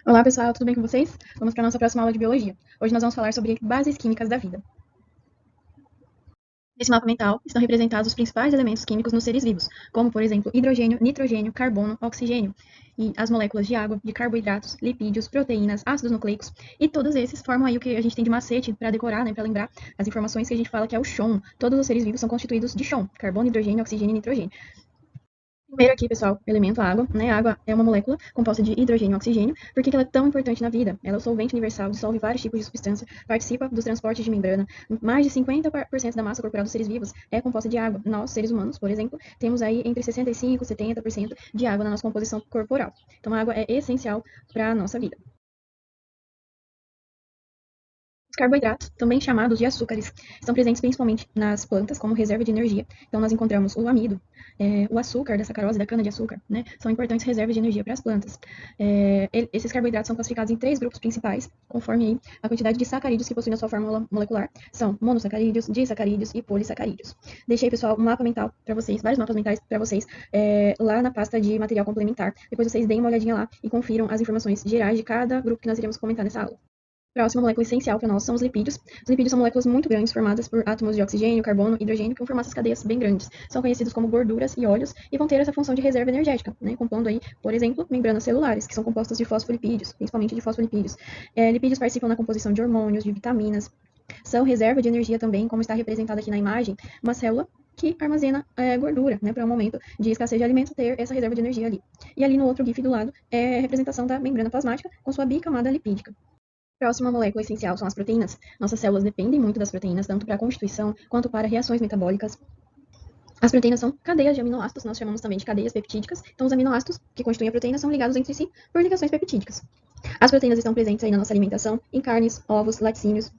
Olá pessoal, tudo bem com vocês? Vamos para a nossa próxima aula de biologia. Hoje nós vamos falar sobre bases químicas da vida. Nesse mapa mental estão representados os principais elementos químicos nos seres vivos, como por exemplo hidrogênio, nitrogênio, carbono, oxigênio, e as moléculas de água, de carboidratos, lipídios, proteínas, ácidos nucleicos, e todos esses formam aí o que a gente tem de macete para decorar, né, para lembrar as informações que a gente fala que é o chon. Todos os seres vivos são constituídos de chon, carbono, hidrogênio, oxigênio e nitrogênio. Primeiro aqui, pessoal, elemento água, né? A água é uma molécula composta de hidrogênio e oxigênio. Por que ela é tão importante na vida? Ela é o solvente universal, dissolve vários tipos de substância, participa dos transportes de membrana. Mais de 50% da massa corporal dos seres vivos é composta de água. Nós, seres humanos, por exemplo, temos aí entre 65% e 70% de água na nossa composição corporal. Então, a água é essencial para a nossa vida. Os carboidratos, também chamados de açúcares, estão presentes principalmente nas plantas como reserva de energia. Então, nós encontramos o amido, o açúcar da sacarose, da cana-de-açúcar, né? São importantes reservas de energia para as plantas. Esses carboidratos são classificados em 3 grupos principais, conforme aí a quantidade de sacarídeos que possuem na sua fórmula molecular. São monossacarídeos, disacarídeos e polissacarídeos. Deixei, pessoal, um mapa mental para vocês, vários mapas mentais para vocês, lá na pasta de material complementar. Depois vocês deem uma olhadinha lá e confiram as informações gerais de cada grupo que nós iremos comentar nessa aula. Próxima molécula essencial para nós são os lipídios. Os lipídios são moléculas muito grandes, formadas por átomos de oxigênio, carbono e hidrogênio, que vão formar essas cadeias bem grandes. São conhecidos como gorduras e óleos e vão ter essa função de reserva energética, né, compondo aí, por exemplo, membranas celulares, que são compostas de fosfolipídios, principalmente de fosfolipídios. Lipídios participam na composição de hormônios, de vitaminas, são reserva de energia também, como está representado aqui na imagem, uma célula que armazena gordura, né, para um momento de escassez de alimento ter essa reserva de energia ali. E ali no outro GIF do lado é a representação da membrana plasmática com sua bicamada lipídica. Próxima molécula essencial são as proteínas. Nossas células dependem muito das proteínas, tanto para a constituição quanto para reações metabólicas. As proteínas são cadeias de aminoácidos, nós chamamos também de cadeias peptídicas. Então, os aminoácidos que constituem a proteína são ligados entre si por ligações peptídicas. As proteínas estão presentes aí na nossa alimentação, em carnes, ovos, laticínios,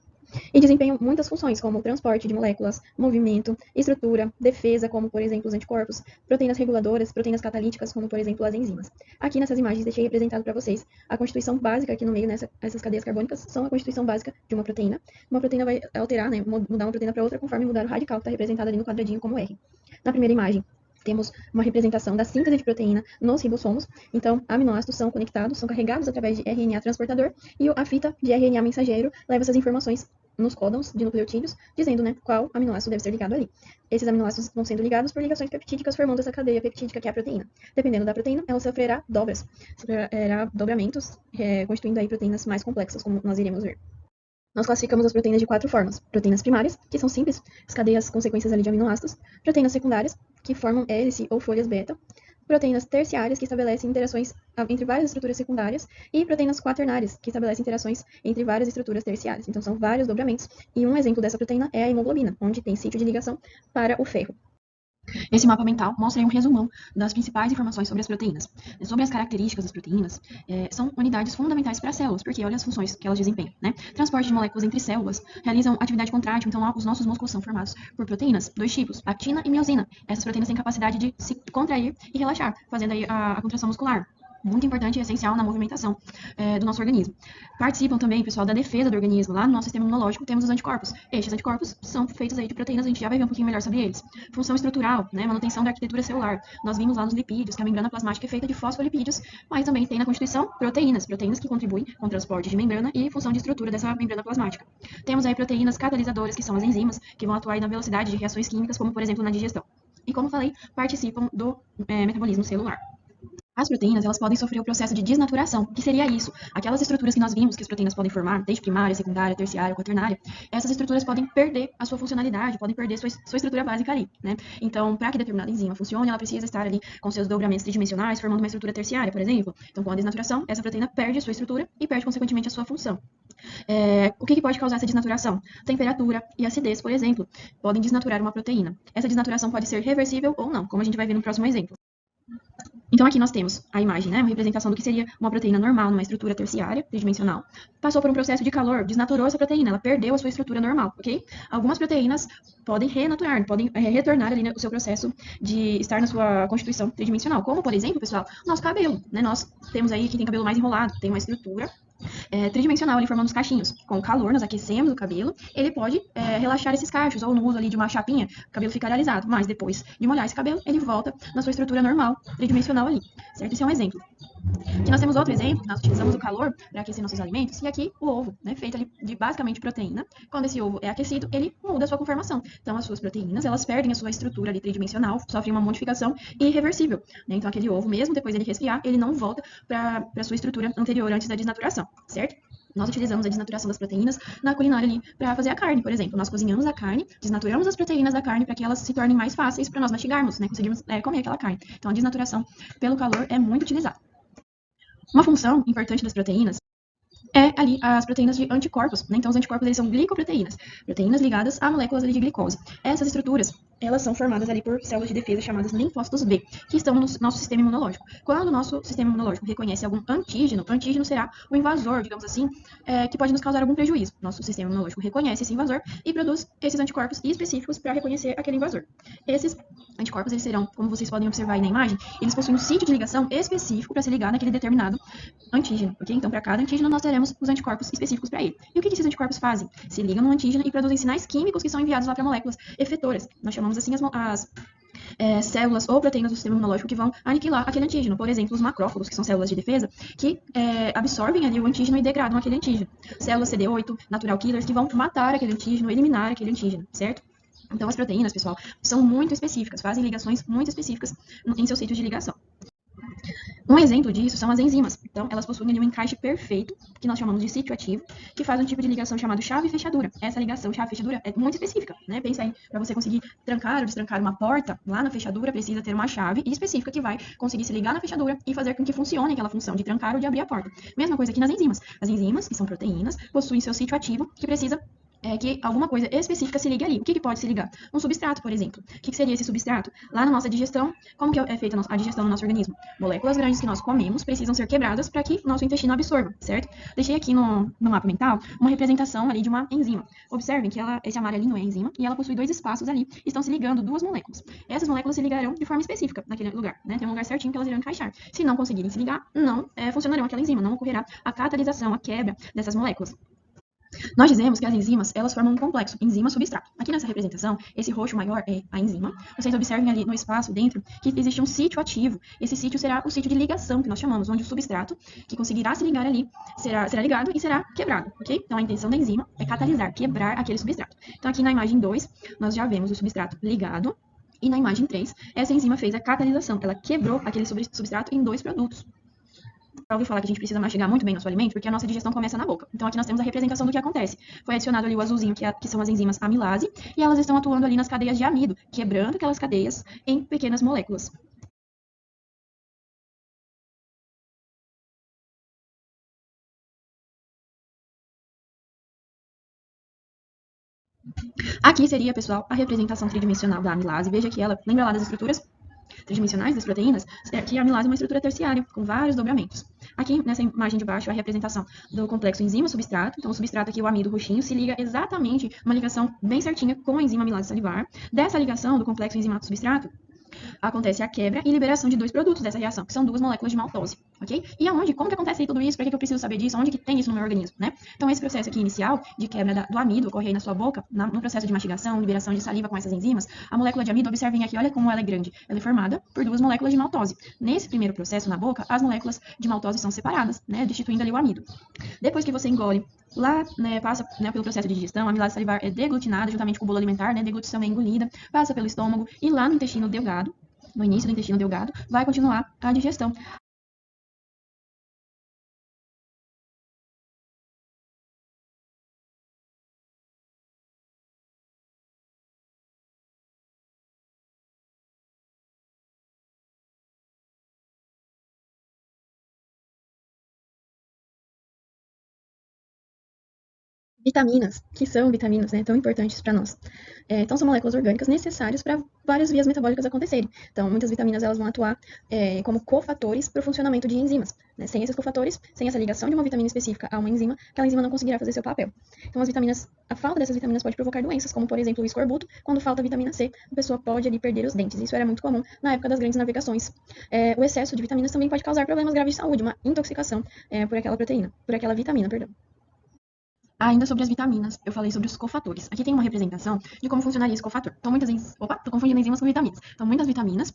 e desempenham muitas funções, como transporte de moléculas, movimento, estrutura, defesa, como, por exemplo, os anticorpos, proteínas reguladoras, proteínas catalíticas, como, por exemplo, as enzimas. Aqui nessas imagens deixei representado para vocês a constituição básica aqui no meio, essas cadeias carbônicas, são a constituição básica de uma proteína. Uma proteína vai alterar, né, mudar uma proteína para outra, conforme mudar o radical, que está representado ali no quadradinho como R. Na primeira imagem, temos uma representação da síntese de proteína nos ribossomos. Então, aminoácidos são conectados, são carregados através de RNA transportador, e a fita de RNA mensageiro leva essas informações nos códons de nucleotídeos, dizendo, né, qual aminoácido deve ser ligado ali. Esses aminoácidos vão sendo ligados por ligações peptídicas, formando essa cadeia peptídica que é a proteína. Dependendo da proteína, ela sofrerá dobras, sofrerá dobramentos, constituindo aí proteínas mais complexas, como nós iremos ver. Nós classificamos as proteínas de 4 formas. Proteínas primárias, que são simples, as cadeias consequências ali de aminoácidos. Proteínas secundárias, que formam hélice ou folhas beta. Proteínas terciárias, que estabelecem interações entre várias estruturas secundárias. E proteínas quaternárias, que estabelecem interações entre várias estruturas terciárias. Então, são vários dobramentos. E um exemplo dessa proteína é a hemoglobina, onde tem sítio de ligação para o ferro. Esse mapa mental mostra aí um resumão das principais informações sobre as proteínas. Sobre as características das proteínas, são unidades fundamentais para as células, porque olha as funções que elas desempenham, né? Transporte de moléculas entre células, realizam atividade contrátil, então os nossos músculos são formados por proteínas, 2 tipos, actina e miosina. Essas proteínas têm capacidade de se contrair e relaxar, fazendo aí a contração muscular. Muito importante e essencial na movimentação do nosso organismo. Participam também, pessoal, da defesa do organismo. Lá no nosso sistema imunológico temos os anticorpos. Estes anticorpos são feitos aí de proteínas, a gente já vai ver um pouquinho melhor sobre eles. Função estrutural, né, manutenção da arquitetura celular. Nós vimos lá nos lipídios que a membrana plasmática é feita de fosfolipídios, mas também tem na constituição proteínas que contribuem com o transporte de membrana e função de estrutura dessa membrana plasmática. Temos aí proteínas catalisadoras, que são as enzimas, que vão atuar aí na velocidade de reações químicas, como por exemplo na digestão. E como falei, participam do metabolismo celular. As proteínas, elas podem sofrer o processo de desnaturação. O que seria isso? Aquelas estruturas que nós vimos que as proteínas podem formar, desde primária, secundária, terciária, quaternária, essas estruturas podem perder a sua funcionalidade, podem perder sua estrutura básica ali, né? Então, para que determinada enzima funcione, ela precisa estar ali com seus dobramentos tridimensionais, formando uma estrutura terciária, por exemplo. Então, com a desnaturação, essa proteína perde a sua estrutura e perde, consequentemente, a sua função. O que pode causar essa desnaturação? Temperatura e acidez, por exemplo, podem desnaturar uma proteína. Essa desnaturação pode ser reversível ou não, como a gente vai ver no próximo exemplo. Então, aqui nós temos a imagem, né, uma representação do que seria uma proteína normal, numa estrutura terciária, tridimensional. Passou por um processo de calor, desnaturou essa proteína, ela perdeu a sua estrutura normal, ok? Algumas proteínas podem renaturar, podem retornar ali no seu processo de estar na sua constituição tridimensional. Como, por exemplo, pessoal, nosso cabelo, né? Nós temos aí, quem tem cabelo mais enrolado, tem uma estrutura tridimensional ali formando os cachinhos. Com o calor, nós aquecemos o cabelo, ele pode relaxar esses cachos, ou no uso ali de uma chapinha, o cabelo fica alisado. Mas depois de molhar esse cabelo, ele volta na sua estrutura normal, tridimensional ali, certo? Esse é um exemplo. Aqui nós temos outro exemplo, que nós utilizamos o calor para aquecer nossos alimentos, e aqui o ovo, né, feito ali de basicamente proteína. Quando esse ovo é aquecido, ele muda a sua conformação. Então, as suas proteínas, elas perdem a sua estrutura ali tridimensional, sofrem uma modificação irreversível. Né? Então, aquele ovo, mesmo depois dele resfriar, ele não volta para a sua estrutura anterior antes da desnaturação, certo? Nós utilizamos a desnaturação das proteínas na culinária ali para fazer a carne, por exemplo. Nós cozinhamos a carne, desnaturamos as proteínas da carne para que elas se tornem mais fáceis para nós mastigarmos, né? Conseguirmos comer aquela carne. Então, a desnaturação pelo calor é muito utilizada. Uma função importante das proteínas é ali as proteínas de anticorpos, né? Então, os anticorpos, eles são glicoproteínas, proteínas ligadas a moléculas ali de glicose. Essas estruturas, elas são formadas ali por células de defesa chamadas linfócitos B, que estão no nosso sistema imunológico. Quando o nosso sistema imunológico reconhece algum antígeno, o antígeno será o invasor, digamos assim, que pode nos causar algum prejuízo. Nosso sistema imunológico reconhece esse invasor e produz esses anticorpos específicos para reconhecer aquele invasor. Esses anticorpos, eles serão, como vocês podem observar aí na imagem, eles possuem um sítio de ligação específico para se ligar naquele determinado antígeno, ok? Então, para cada antígeno, nós teremos os anticorpos específicos para ele. E o que esses anticorpos fazem? Se ligam no antígeno e produzem sinais químicos que são enviados lá para moléculas efetoras. Nós chamamos assim as células ou proteínas do sistema imunológico que vão aniquilar aquele antígeno. Por exemplo, os macrófagos, que são células de defesa, que absorvem ali o antígeno e degradam aquele antígeno. Células CD8, natural killers, que vão matar aquele antígeno, eliminar aquele antígeno, certo? Então, as proteínas, pessoal, são muito específicas, fazem ligações muito específicas em seus sítios de ligação. Um exemplo disso são as enzimas. Então, elas possuem ali um encaixe perfeito, que nós chamamos de sítio ativo, que faz um tipo de ligação chamado chave-fechadura. Essa ligação chave-fechadura é muito específica, né? Pensa aí, para você conseguir trancar ou destrancar uma porta lá na fechadura, precisa ter uma chave específica que vai conseguir se ligar na fechadura e fazer com que funcione aquela função de trancar ou de abrir a porta. Mesma coisa aqui nas enzimas. As enzimas, que são proteínas, possuem seu sítio ativo, que precisa que alguma coisa específica se ligue ali. O que pode se ligar? Um substrato, por exemplo. O que seria esse substrato? Lá na nossa digestão, como que é feita a digestão no nosso organismo? Moléculas grandes que nós comemos precisam ser quebradas para que o nosso intestino absorva, certo? Deixei aqui no mapa mental uma representação ali de uma enzima. Observem que esse amarelinho é a enzima e ela possui dois espaços ali, estão se ligando duas moléculas. Essas moléculas se ligarão de forma específica naquele lugar, né? Tem um lugar certinho que elas irão encaixar. Se não conseguirem se ligar, não funcionarão aquela enzima, não ocorrerá a catalisação, a quebra dessas moléculas. Nós dizemos que as enzimas, elas formam um complexo, enzima-substrato. Aqui nessa representação, esse roxo maior é a enzima. Vocês observem ali no espaço dentro que existe um sítio ativo. Esse sítio será o sítio de ligação, que nós chamamos, onde o substrato, que conseguirá se ligar ali, será ligado e será quebrado, ok? Então, a intenção da enzima é catalisar, quebrar aquele substrato. Então, aqui na imagem 2, nós já vemos o substrato ligado. E na imagem 3, essa enzima fez a catalisação. Ela quebrou aquele substrato em dois produtos. Já ouviu falar que a gente precisa mastigar muito bem nosso alimento, porque a nossa digestão começa na boca. Então, aqui nós temos a representação do que acontece. Foi adicionado ali o azulzinho, que são as enzimas amilase, e elas estão atuando ali nas cadeias de amido, quebrando aquelas cadeias em pequenas moléculas. Aqui seria, pessoal, a representação tridimensional da amilase. Veja que ela, lembra lá das estruturas tridimensionais das proteínas? Aqui a amilase é uma estrutura terciária, com vários dobramentos. Aqui, nessa imagem de baixo, a representação do complexo enzima-substrato. Então, o substrato aqui, o amido roxinho, se liga exatamente, uma ligação bem certinha com a enzima amilase salivar. Dessa ligação do complexo enzimato-substrato, acontece a quebra e liberação de dois produtos dessa reação, que são duas moléculas de maltose, ok? E aonde, como que acontece tudo isso? Para que eu preciso saber disso? Onde que tem isso no meu organismo, né? Então, esse processo aqui inicial de quebra do amido ocorre aí na sua boca, no processo de mastigação, liberação de saliva com essas enzimas. A molécula de amido, observem aqui, olha como ela é grande. Ela é formada por duas moléculas de maltose. Nesse primeiro processo na boca, as moléculas de maltose são separadas, né? Destituindo ali o amido. Depois que você engole, lá, né, passa, né, pelo processo de digestão, a amilase salivar é deglutinada juntamente com o bolo alimentar, né? Deglutição é engolida, passa pelo estômago e lá no intestino delgado, no início do intestino delgado, vai continuar a digestão. Vitaminas, que são vitaminas, né, tão importantes para nós. Então, são moléculas orgânicas necessárias para várias vias metabólicas acontecerem. Então, muitas vitaminas elas vão atuar como cofatores para o funcionamento de enzimas. Né? Sem esses cofatores, sem essa ligação de uma vitamina específica a uma enzima, aquela enzima não conseguirá fazer seu papel. Então, a falta dessas vitaminas pode provocar doenças, como, por exemplo, o escorbuto. Quando falta vitamina C, a pessoa pode ali perder os dentes. Isso era muito comum na época das grandes navegações. O excesso de vitaminas também pode causar problemas graves de saúde, uma intoxicação por aquela vitamina, perdão. Ainda sobre as vitaminas, eu falei sobre os cofatores. Aqui tem uma representação de como funcionaria esse cofator. Então, tô confundindo enzimas com vitaminas. Então, muitas vitaminas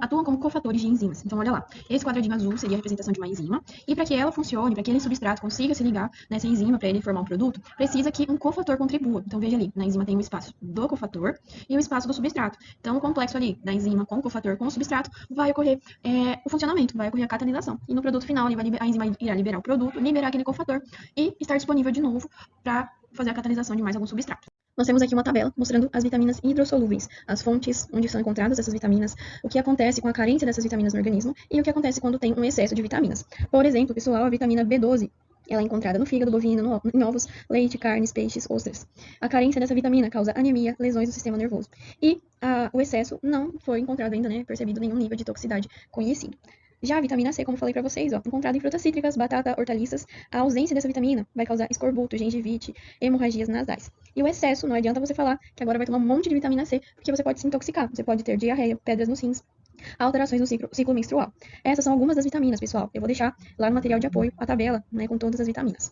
atuam como cofatores de enzimas. Então, olha lá. Esse quadradinho azul seria a representação de uma enzima. E para que ela funcione, para que aquele substrato consiga se ligar nessa enzima para ele formar um produto, precisa que um cofator contribua. Então, veja ali, na enzima tem o espaço do cofator e o espaço do substrato. Então, o complexo ali da enzima com o cofator com o substrato vai ocorrer o funcionamento, vai ocorrer a catalisação. E no produto final, a enzima irá liberar o produto, liberar aquele cofator e estar disponível de novo para fazer a catalisação de mais algum substrato. Nós temos aqui uma tabela mostrando as vitaminas hidrossolúveis, as fontes onde são encontradas essas vitaminas, o que acontece com a carência dessas vitaminas no organismo e o que acontece quando tem um excesso de vitaminas. Por exemplo, pessoal, a vitamina B12, ela é encontrada no fígado bovino, em ovos, leite, carnes, peixes, ostras. A carência dessa vitamina causa anemia, lesões do sistema nervoso. E o excesso não foi encontrado ainda, percebido nenhum nível de toxicidade conhecido. Já a vitamina C, como falei para vocês, encontrada em frutas cítricas, batata, hortaliças, a ausência dessa vitamina vai causar escorbuto, gengivite, hemorragias nasais. E o excesso, não adianta você falar que agora vai tomar um monte de vitamina C, porque você pode se intoxicar, você pode ter diarreia, pedras nos rins, alterações no ciclo menstrual. Essas são algumas das vitaminas, pessoal. Eu vou deixar lá no material de apoio a tabela, com todas as vitaminas.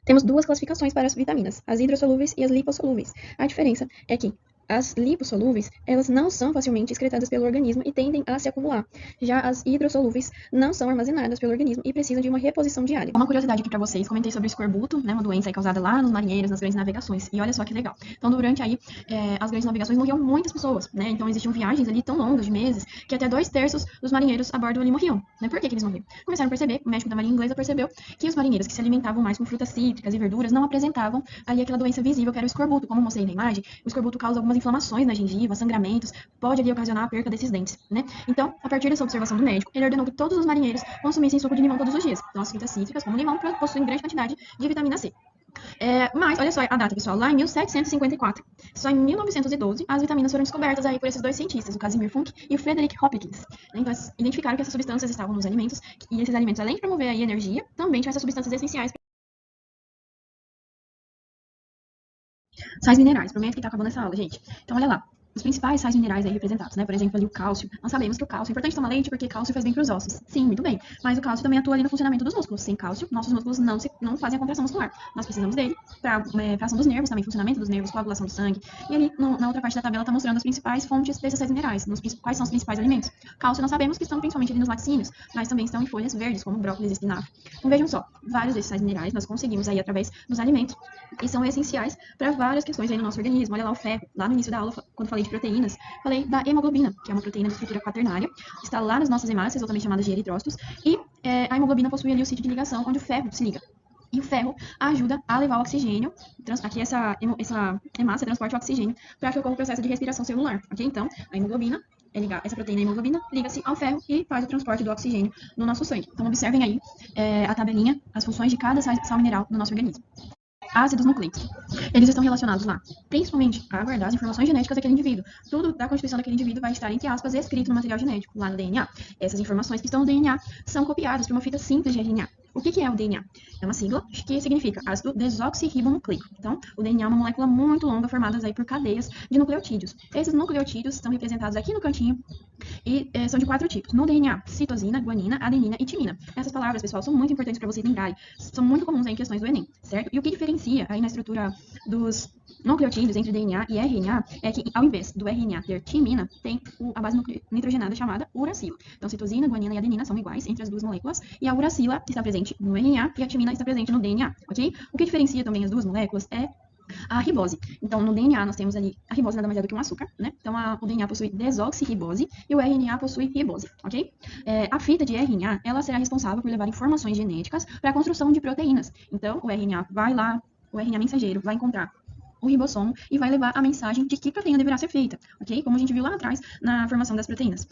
Temos duas classificações para as vitaminas, as hidrossolúveis e as lipossolúveis. A diferença é que as lipossolúveis, elas não são facilmente excretadas pelo organismo e tendem a se acumular. Já as hidrossolúveis não são armazenadas pelo organismo e precisam de uma reposição diária. Uma curiosidade aqui para vocês, comentei sobre o escorbuto, uma doença causada lá nos marinheiros, nas grandes navegações. E olha só que legal. Então, durante aí as grandes navegações morriam muitas pessoas, Então, existiam viagens ali tão longas, de meses, que até 2/3 dos marinheiros a bordo ali morriam, Por que eles morriam? Começaram a perceber, o médico da marinha inglesa percebeu que os marinheiros que se alimentavam mais com frutas cítricas e verduras não apresentavam ali aquela doença visível que era o escorbuto. Como eu mostrei na imagem, o escorbuto causa algumas inflamações na gengiva, sangramentos, pode ali ocasionar a perca desses dentes, Então, a partir dessa observação do médico, ele ordenou que todos os marinheiros consumissem suco de limão todos os dias. Então, as frutas cítricas, como o limão, possuem grande quantidade de vitamina C. Mas, olha só a data, pessoal, lá em 1754, só em 1912, as vitaminas foram descobertas aí por esses dois cientistas, o Casimir Funk e o Frederick Hopkins. Então, eles identificaram que essas substâncias estavam nos alimentos, e esses alimentos, além de promover aí energia, também tinham essas substâncias essenciais. Sais minerais, prometo que tá acabando essa aula, gente. Então, olha lá. Os principais sais minerais aí representados, Por exemplo, ali o cálcio. Nós sabemos que o cálcio é importante tomar leite porque cálcio faz bem para os ossos. Sim, muito bem. Mas o cálcio também atua ali no funcionamento dos músculos. Sem cálcio, nossos músculos não fazem a contração muscular. Nós precisamos dele para ação dos nervos, também funcionamento dos nervos, coagulação do sangue. E ali, na outra parte da tabela, está mostrando as principais fontes desses sais minerais. Quais são os principais alimentos? Cálcio, nós sabemos que estão principalmente ali nos laticínios, mas também estão em folhas verdes, como brócolis e espinafre. Então, vejam só, vários desses sais minerais nós conseguimos aí através dos alimentos e são essenciais para várias questões aí no nosso organismo. Olha lá o ferro, lá no início da aula, quando falei de proteínas, falei da hemoglobina, que é uma proteína de estrutura quaternária, está lá nas nossas hemácias, ou também chamadas de eritrócitos, e a hemoglobina possui ali o sítio de ligação, onde o ferro se liga. E o ferro ajuda a levar o oxigênio, aqui essa hemácia transporta o oxigênio para que ocorra o processo de respiração celular, ok? Então, a hemoglobina, essa proteína hemoglobina, liga-se ao ferro e faz o transporte do oxigênio no nosso sangue. Então, observem aí a tabelinha, as funções de cada sal mineral no nosso organismo. Ácidos nucleicos. Eles estão relacionados lá, principalmente a guardar as informações genéticas daquele indivíduo. Tudo da constituição daquele indivíduo vai estar, entre aspas, escrito no material genético, lá no DNA. Essas informações que estão no DNA são copiadas para uma fita simples de RNA. O que é o DNA? É uma sigla que significa ácido desoxirribonucleico. Então, o DNA é uma molécula muito longa formada aí por cadeias de nucleotídeos. Esses nucleotídeos estão representados aqui no cantinho e são de 4 tipos. No DNA, citosina, guanina, adenina e timina. Essas palavras, pessoal, são muito importantes para vocês lembrarem. São muito comuns aí em questões do Enem, certo? E o que diferencia aí na estrutura dos nucleotídeos entre DNA e RNA é que, ao invés do RNA ter timina, tem a base nitrogenada chamada uracila. Então, citosina, guanina e adenina são iguais entre as duas moléculas e a uracila está presente no RNA e a timina está presente no DNA, ok? O que diferencia também as duas moléculas é a ribose. Então, no DNA, nós temos ali, a ribose nada mais é do que um açúcar, Então, o DNA possui desoxirribose e o RNA possui ribose, ok? A fita de RNA, ela será responsável por levar informações genéticas para a construção de proteínas. Então, o RNA vai lá, o RNA mensageiro vai encontrar o ribossomo e vai levar a mensagem de que proteína deverá ser feita, ok? Como a gente viu lá atrás na formação das proteínas.